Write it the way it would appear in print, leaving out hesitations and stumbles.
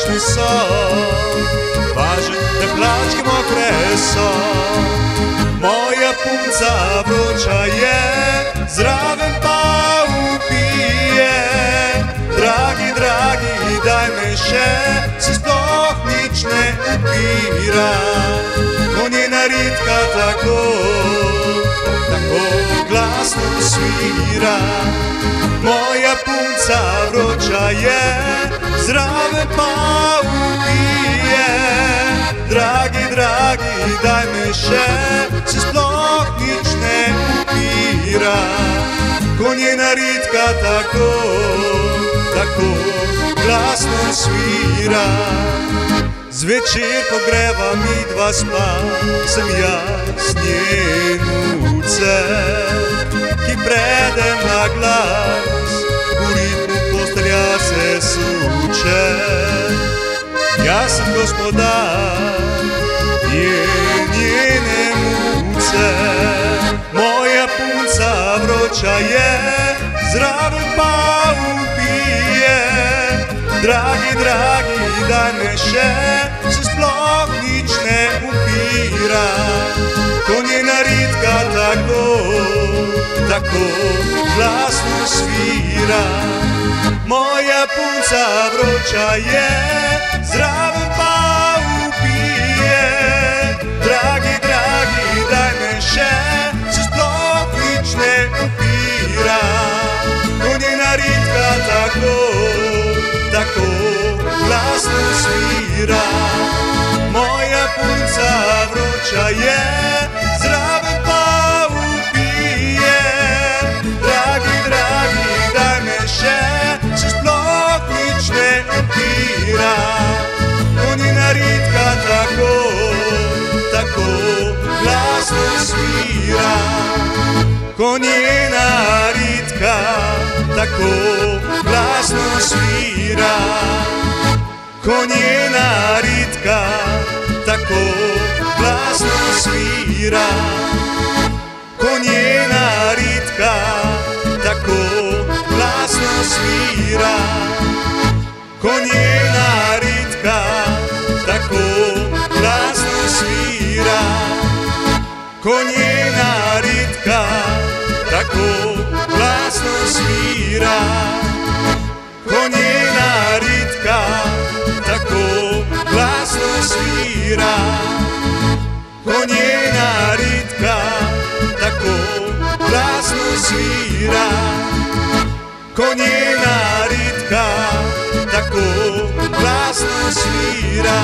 Plačni so, važne te plačke mokre so. Moja punca vroča je, zraven pa upije. Dragi, dragi, daj me še, se sploh nič ne upira. Ko njena ritka tako glasno svira. Moja punca vroča je, zraven pa upije. Dragi, dragi, daj me še, se sploh nič ne upira. Ko njena ritka tako glasno svira. Zvečer, ko greva midva spat, sem jaz njen ucet, ki prede na glas, v ritmu postelja se suče. Jaz sem gospodar, je njene muce. Moja punca vroča je, zraven pa upije. Dragi, dragi, daj me še, se sploh nič ne upira. Ko njena ritka tako glasno svira. Moja punca vroča je, zraven pa upije. Dragi, dragi, daj me še, se sploh nič ne upira. Ko njena ritka tako glasno svira. Moja punca vroča je, zraven pa upije. Dragi, dragi, daj me še, se sploh nič ne upira. Ko njena ritka tako glasno svira. Ko njena ritka tako glasno svira. Ko njena ritka tako glasno svira. Ko njena ritka tako glasno svira. Ko njena ritka tako glasno svira. Ko njena ritka tako glasno svira. Ko njena ritka tako glasno svira. Ko njena ritka tako glasno svira. Ko njena ritka tako glasno svira.